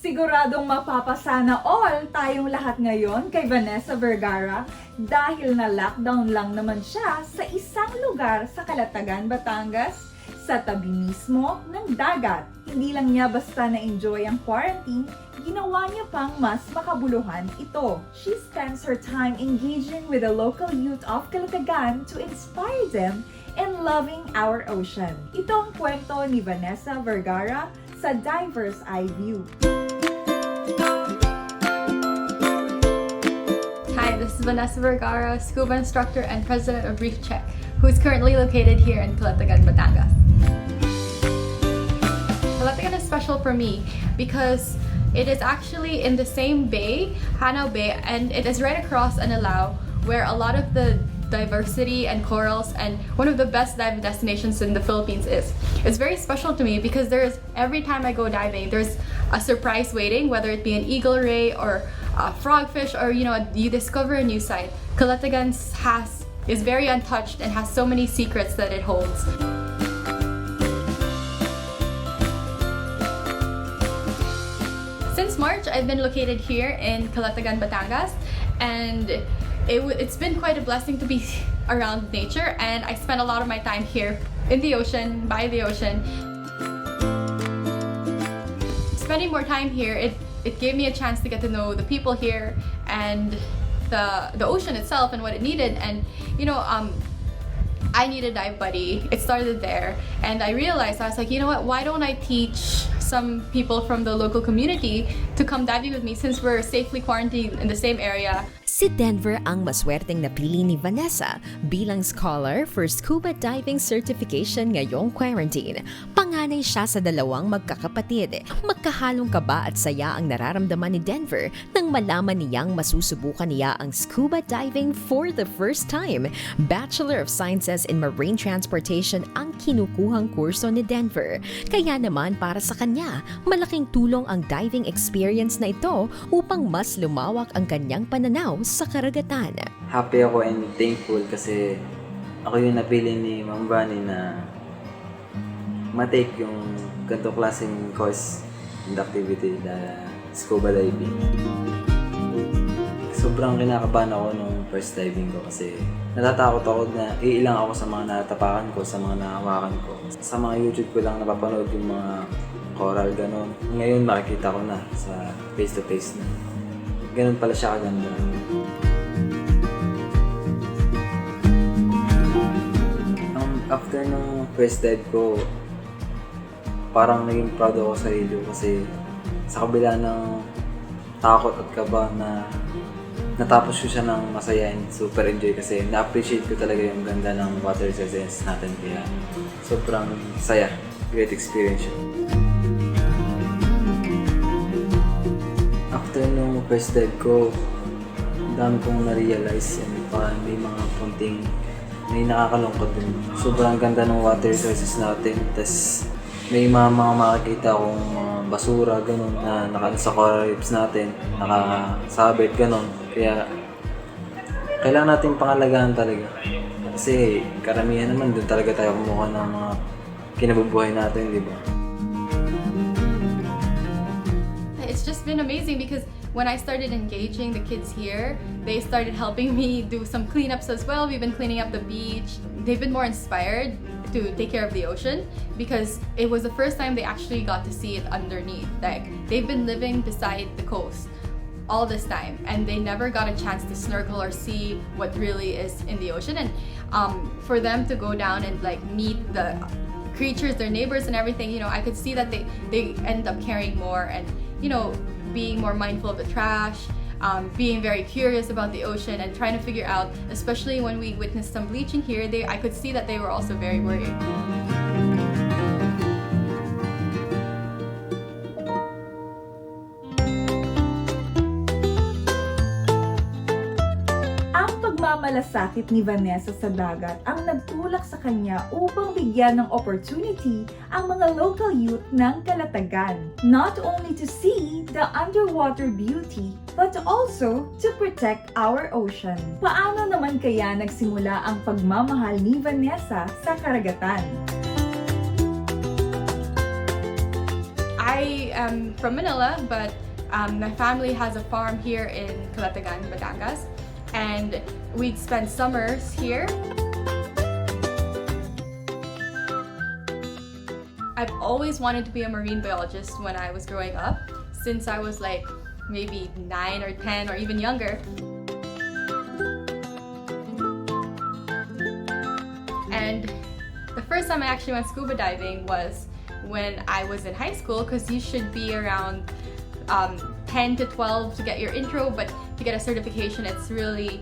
Siguradong mapapasana all tayong lahat ngayon kay Vanessa Vergara dahil na lockdown lang naman siya sa isang lugar sa Calatagan, Batangas, sa tabi mismo ng dagat. Hindi lang niya basta na-enjoy ang quarantine, ginawa niya pang mas makabuluhan ito. She spends her time engaging with the local youth of Calatagan to inspire them in loving our ocean. Ito ang kwento ni Vanessa Vergara sa Diver's Eye View. Hi, this is Vanessa Vergara, Scuba Instructor and President of Reef Check, who is currently located here in Calatagan, Batangas. Calatagan is special for me because it is actually in the same bay, Hanau Bay, and it is right across Anilao, where a lot of the diversity and corals and one of the best diving destinations in the Philippines is. It's very special to me because every time I go diving, there's a surprise waiting, whether it be an eagle ray or a frogfish or you discover a new site. Calatagan is very untouched and has so many secrets that it holds. Since March, I've been located here in Calatagan, Batangas, and it's been quite a blessing to be around nature, and I spend a lot of my time here in the ocean, by the ocean. Spending more time here, it gave me a chance to get to know the people here and the ocean itself and what it needed. And I need a dive buddy. It started there, and I realized, I was like, you know what, why don't I teach some people from the local community to come diving with me since we're safely quarantined in the same area. Si Denver ang maswerteng napili ni Vanessa bilang scholar for scuba diving certification ngayong quarantine. Panganay siya sa dalawang magkakapatid. Magkahalong kaba at saya ang nararamdaman ni Denver nang malaman niyang masusubukan niya ang scuba diving for the first time. Bachelor of Sciences in Marine Transportation ang kinukuhang kurso ni Denver. Kaya naman para sa kanya, malaking tulong ang diving experience na ito upang mas lumawak ang kanyang pananaw sa karagatan. Happy ako and thankful kasi ako yung napili ni Ma'am Vani na matake yung ganito klaseng course and activity na scuba diving. Sobrang kinakabahan ako nung first diving ko kasi natatakot ako na iilang ako sa mga natapakan ko, sa mga nahawakan ko. Sa mga YouTube ko lang napapanood yung mga coral, ganon. Ngayon makikita ko na sa face-to-face na. Ganon pala siya kaganda. After nung first dive ko, parang naging proud ako sa sarili ko kasi sa kabila ng takot at kaba na natapos ko siya ng masaya and super enjoy kasi na-appreciate ko talaga yung ganda ng water resistance natin kaya sobrang saya. Great experience yun. After nung first dive ko, ang dami kong na-realize and may mga punting may nakakalungkot din. Sobrang ganda ng water resources natin. Tapos may mga makakita akong basura, ganun, na sa coral reefs natin, nakasabit, ganun. Kaya kailangan natin pangalagaan talaga. Kasi karamihan naman doon talaga tayo kumuha ng mga kinabubuhay natin, di ba? It's just been amazing because when I started engaging the kids here, they started helping me do some cleanups as well. We've been cleaning up the beach. They've been more inspired to take care of the ocean because it was the first time they actually got to see it underneath. Like, they've been living beside the coast all this time and they never got a chance to snorkel or see what really is in the ocean. And for them to go down and like meet the creatures, their neighbors and everything, I could see that they end up caring more and being more mindful of the trash, being very curious about the ocean and trying to figure out, especially when we witnessed some bleaching here, I could see that they were also very worried. Pagmamalasakit ni Vanessa sa dagat ang nagtulak sa kanya upang bigyan ng opportunity ang mga local youth ng Calatagan, not only to see the underwater beauty, but also to protect our ocean. Paano naman kaya nagsimula ang pagmamahal ni Vanessa sa karagatan? I am from Manila, but my family has a farm here in Calatagan, Batangas, and we'd spend summers here. I've always wanted to be a marine biologist when I was growing up, since I was like maybe 9 or 10 or even younger. And the first time I actually went scuba diving was when I was in high school, because you should be around 10 to 12 to get your intro, but to get a certification it's really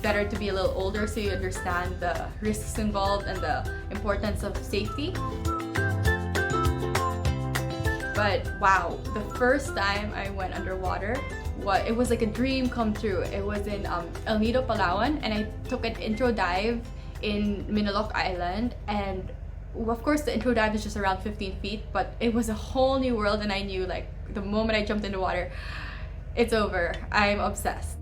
better to be a little older so you understand the risks involved and the importance of safety. But wow, the first time I went underwater, it was like a dream come true. It was in El Nido, Palawan, and I took an intro dive in Minalok Island, and of course the intro dive is just around 15 feet, but it was a whole new world, and I knew like the moment I jumped in the water, it's over. I'm obsessed.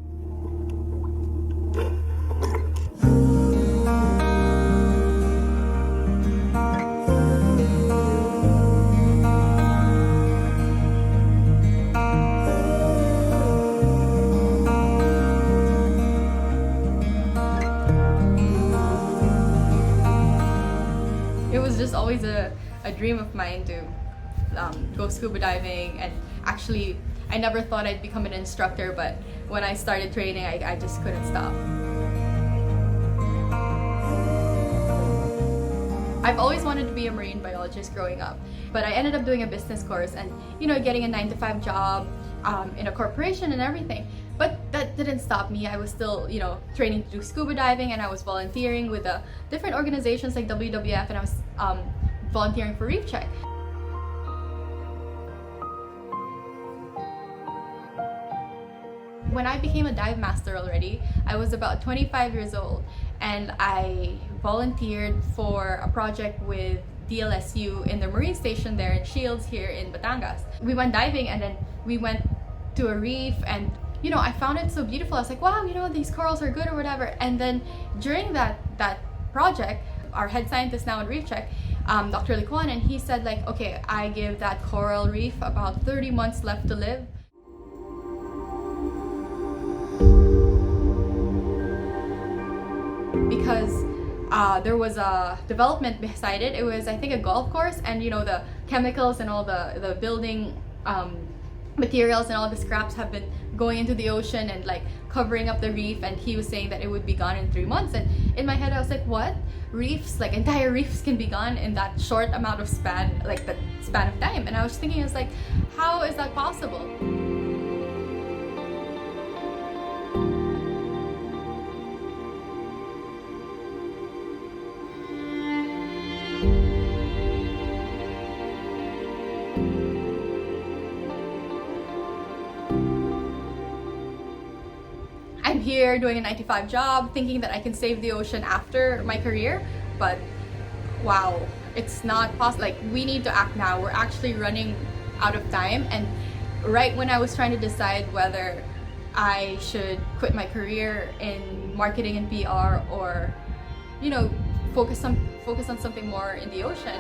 It was just always a dream of mine to go scuba diving, and actually I never thought I'd become an instructor, but when I started training I just couldn't stop. I've always wanted to be a marine biologist growing up, but I ended up doing a business course and getting a 9-to-5 job in a corporation and everything. But that didn't stop me. I was still, training to do scuba diving, and I was volunteering with different organizations like WWF, and I was volunteering for Reef Check. When I became a dive master already, I was about 25 years old, and I volunteered for a project with DLSU in the marine station there in Shields here in Batangas. We went diving, and then we went to a reef, and I found it so beautiful. I was like, wow, these corals are good or whatever. And then during that project, our head scientist now in Reef Check, Dr. Liquan, and he said like, okay, I give that coral reef about 30 months left to live. Because there was a development beside it. It was, I think, a golf course, and the chemicals and all the building materials and all the scraps have been going into the ocean and like covering up the reef, and he was saying that it would be gone in 3 months. And in my head I was like, what? Reefs, like entire reefs can be gone in that short amount of span, like the span of time? And I was thinking, I was like, how is that possible? I'm here doing a 9-to-5 job, thinking that I can save the ocean after my career, but wow, it's not possible. Like, we need to act now. We're actually running out of time, and right when I was trying to decide whether I should quit my career in marketing and PR or, focus on something more in the ocean.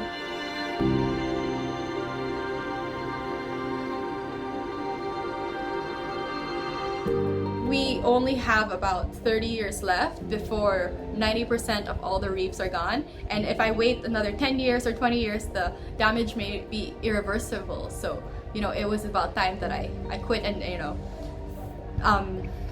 We only have about 30 years left before 90% of all the reefs are gone. And if I wait another 10 years or 20 years, the damage may be irreversible. So, it was about time that I quit and,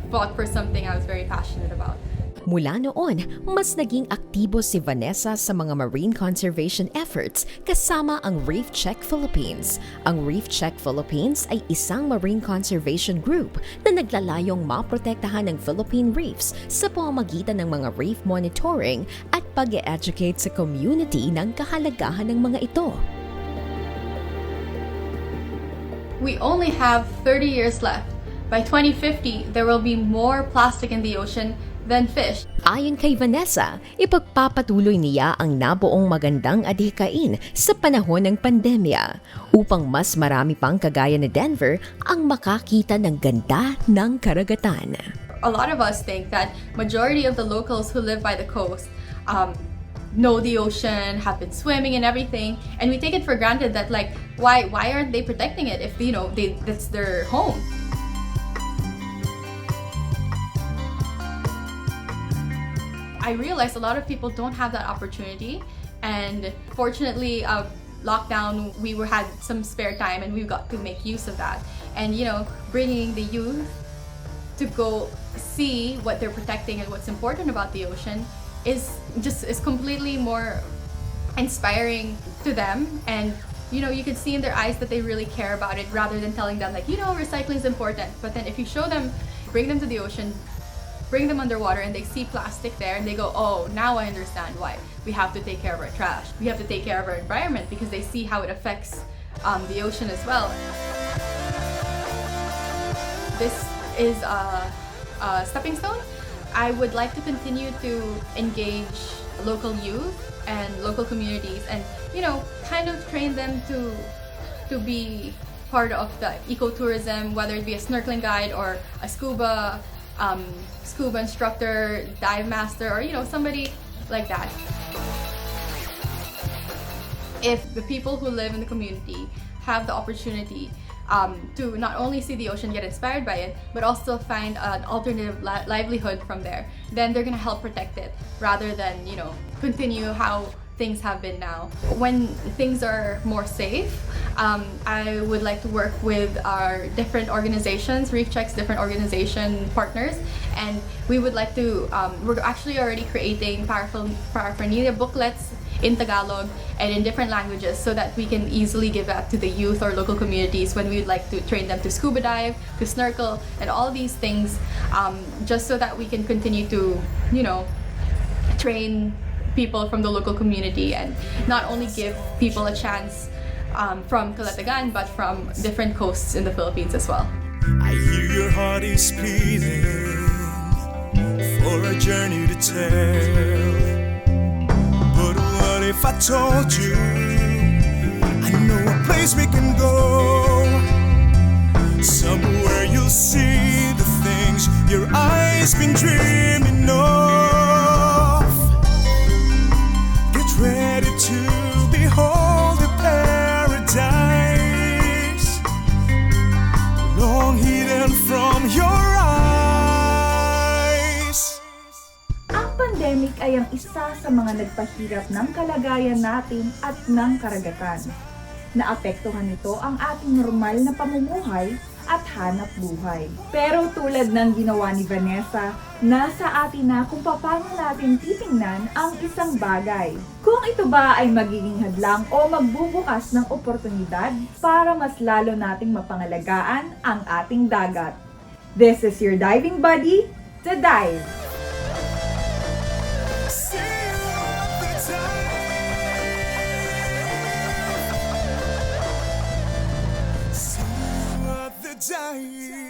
fought for something I was very passionate about. Mula noon, mas naging aktibo si Vanessa sa mga marine conservation efforts kasama ang Reef Check Philippines. Ang Reef Check Philippines ay isang marine conservation group na naglalayong maprotektahan ng Philippine reefs sa pamamagitan ng mga reef monitoring at pag-e-educate sa community ng kahalagahan ng mga ito. We only have 30 years left. By 2050, there will be more plastic in the ocean than fish. Ayon kay Vanessa, ipagpapatuloy niya ang nabuong magandang adhikain sa panahon ng pandemya upang mas marami pang kagaya ni Denver ang makakita ng ganda ng karagatan. A lot of us think that majority of the locals who live by the coast know the ocean, have been swimming and everything, and we take it for granted that like why aren't they protecting it if that's their home. I realized a lot of people don't have that opportunity, and fortunately lockdown we had some spare time and we got to make use of that, and bringing the youth to go see what they're protecting and what's important about the ocean is completely more inspiring to them, and you can see in their eyes that they really care about it, rather than telling them like recycling is important. But then if you show them, bring them to the ocean, bring them underwater, and they see plastic there and they go, oh, now I understand why we have to take care of our trash, we have to take care of our environment, because they see how it affects the ocean as well. This is a stepping stone. I would like to continue to engage local youth and local communities, and kind of train them to be part of the ecotourism, whether it be a snorkeling guide or a scuba instructor, dive master, or somebody like that. If the people who live in the community have the opportunity to not only see the ocean, get inspired by it, but also find an alternative livelihood from there, then they're gonna help protect it, rather than continue how things have been now. When things are more safe, I would like to work with our different organizations, Reef Check's different organization partners, and we would like to, we're actually already creating paraphernalia booklets in Tagalog and in different languages, so that we can easily give that to the youth or local communities when we would like to train them to scuba dive, to snorkel, and all these things, just so that we can continue to train people from the local community, and not only give people a chance from Calatagan, but from different coasts in the Philippines as well. I hear your heart is beating for a journey to tell. But what if I told you I know a place we can go, somewhere you'll see the things your eyes been dreaming of. Get ready to behold the paradise long hidden from your eyes. Ang pandemic ay ang isa sa mga nagpahirap ng kalagayan natin at ng karagatan. Naapektuhan nito ang ating normal na pamumuhay at hanap buhay. Pero tulad ng ginawa ni Vanessa, nasa atin na kung paano natin titingnan ang isang bagay. Kung ito ba ay magiging hadlang o magbubukas ng oportunidad para mas lalo nating mapangalagaan ang ating dagat. This is your diving buddy, The Dive! See you at the dive.